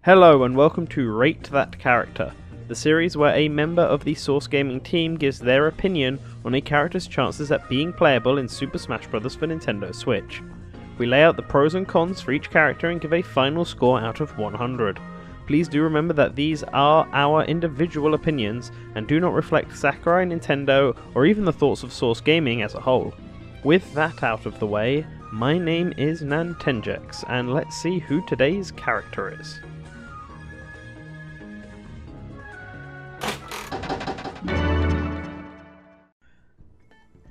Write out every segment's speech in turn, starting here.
Hello and welcome to Rate That Character, the series where a member of the Source Gaming team gives their opinion on a character's chances at being playable in Super Smash Bros. For Nintendo Switch. We lay out the pros and cons for each character and give a final score out of 100. Please do remember that these are our individual opinions and do not reflect Sakurai, Nintendo, or even the thoughts of Source Gaming as a whole. With that out of the way, my name is NantenJex, and let's see who today's character is.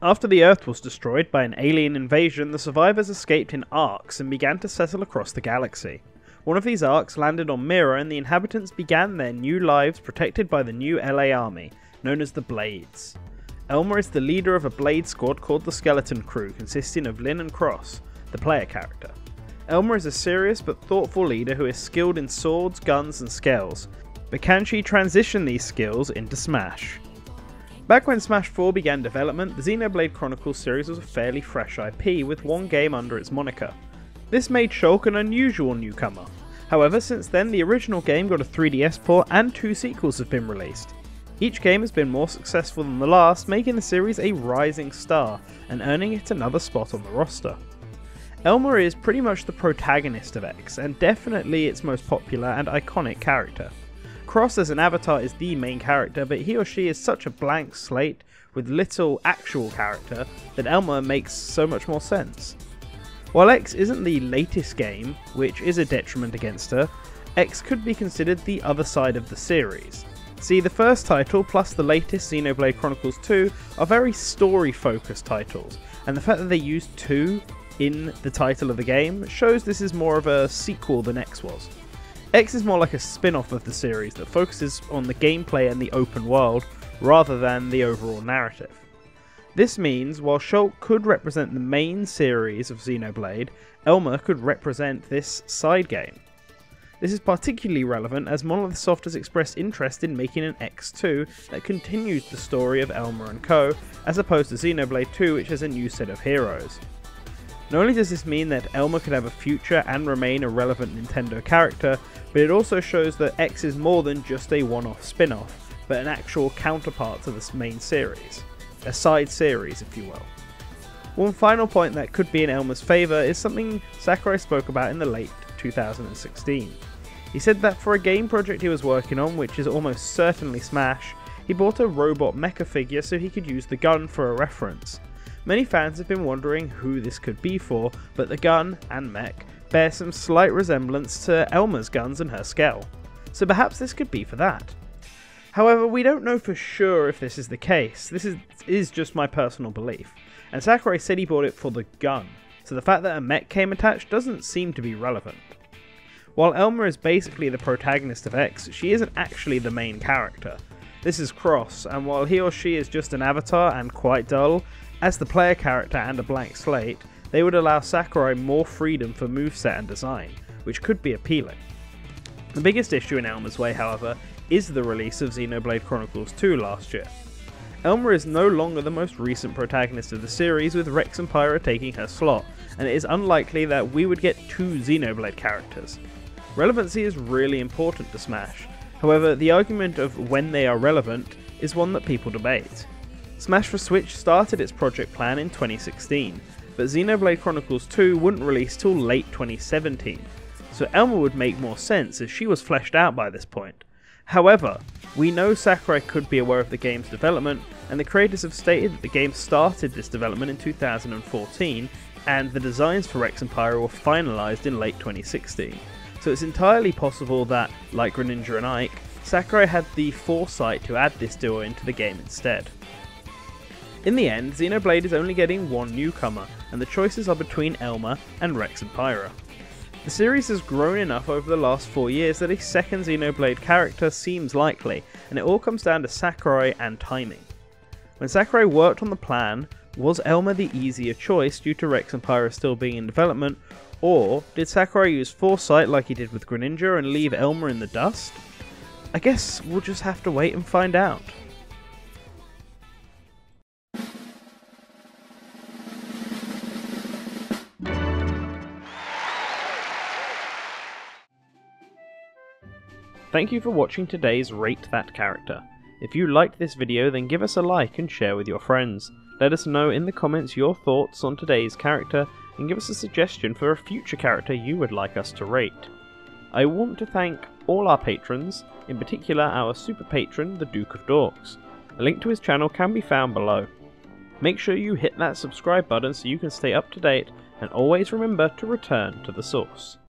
After the Earth was destroyed by an alien invasion, the survivors escaped in arcs and began to settle across the galaxy. One of these arcs landed on Mira and the inhabitants began their new lives protected by the new LA army, known as the Blades. Elma is the leader of a Blade squad called the Skeleton Crew, consisting of Lyn and Cross, the player character. Elma is a serious but thoughtful leader who is skilled in swords, guns and scales, but can she transition these skills into Smash? Back when Smash 4 began development, the Xenoblade Chronicles series was a fairly fresh IP with one game under its moniker. This made Shulk an unusual newcomer. However, since then the original game got a 3DS port and 2 sequels have been released. Each game has been more successful than the last, making the series a rising star and earning it another spot on the roster. Elma is pretty much the protagonist of X and definitely its most popular and iconic character. Cross as an avatar is the main character, but he or she is such a blank slate with little actual character that Elma makes so much more sense. While X isn't the latest game, which is a detriment against her, X could be considered the other side of the series. See, the first title plus the latest Xenoblade Chronicles 2 are very story-focused titles, and the fact that they used 2 in the title of the game shows this is more of a sequel than X was. X is more like a spin-off of the series that focuses on the gameplay and the open world, rather than the overall narrative. This means, while Shulk could represent the main series of Xenoblade, Elma could represent this side game. This is particularly relevant as Monolith Soft has expressed interest in making an X2 that continues the story of Elma and co, as opposed to Xenoblade 2 which has a new set of heroes. Not only does this mean that Elma could have a future and remain a relevant Nintendo character, but it also shows that X is more than just a one-off spin-off, but an actual counterpart to this main series. A side series, if you will. One final point that could be in Elma's favour is something Sakurai spoke about in the late 2016. He said that for a game project he was working on, which is almost certainly Smash, he bought a robot mecha figure so he could use the gun for a reference. Many fans have been wondering who this could be for, but the gun, and mech, bear some slight resemblance to Elma's guns and her scale, so perhaps this could be for that. However, we don't know for sure if this is the case. This is just my personal belief, and Sakurai said he bought it for the gun, so the fact that a mech came attached doesn't seem to be relevant. While Elma is basically the protagonist of X, she isn't actually the main character. This is Cross, and while he or she is just an avatar and quite dull, as the player character and a blank slate, they would allow Sakurai more freedom for moveset and design, which could be appealing. The biggest issue in Elma's way, however, is the release of Xenoblade Chronicles 2 last year. Elma is no longer the most recent protagonist of the series, with Rex and Pyra taking her slot, and it is unlikely that we would get 2 Xenoblade characters. Relevancy is really important to Smash, however the argument of when they are relevant is one that people debate. Smash for Switch started its project plan in 2016, but Xenoblade Chronicles 2 wouldn't release till late 2017, so Elma would make more sense as she was fleshed out by this point. However, we know Sakurai could be aware of the game's development, and the creators have stated that the game started this development in 2014, and the designs for Rex and Pyra were finalised in late 2016. So it's entirely possible that, like Greninja and Ike, Sakurai had the foresight to add this duo into the game instead. In the end, Xenoblade is only getting one newcomer, and the choices are between Elma and Rex and Pyra. The series has grown enough over the last 4 years that a second Xenoblade character seems likely, and it all comes down to Sakurai and timing. When Sakurai worked on the plan, was Elma the easier choice due to Rex and Pyra still being in development, or did Sakurai use foresight like he did with Greninja and leave Elma in the dust? I guess we'll just have to wait and find out. Thank you for watching today's Rate That Character. If you liked this video, then give us a like and share with your friends. Let us know in the comments your thoughts on today's character and give us a suggestion for a future character you would like us to rate. I want to thank all our patrons, in particular our super patron, the Duke of Dorks. A link to his channel can be found below. Make sure you hit that subscribe button so you can stay up to date, and always remember to return to the source.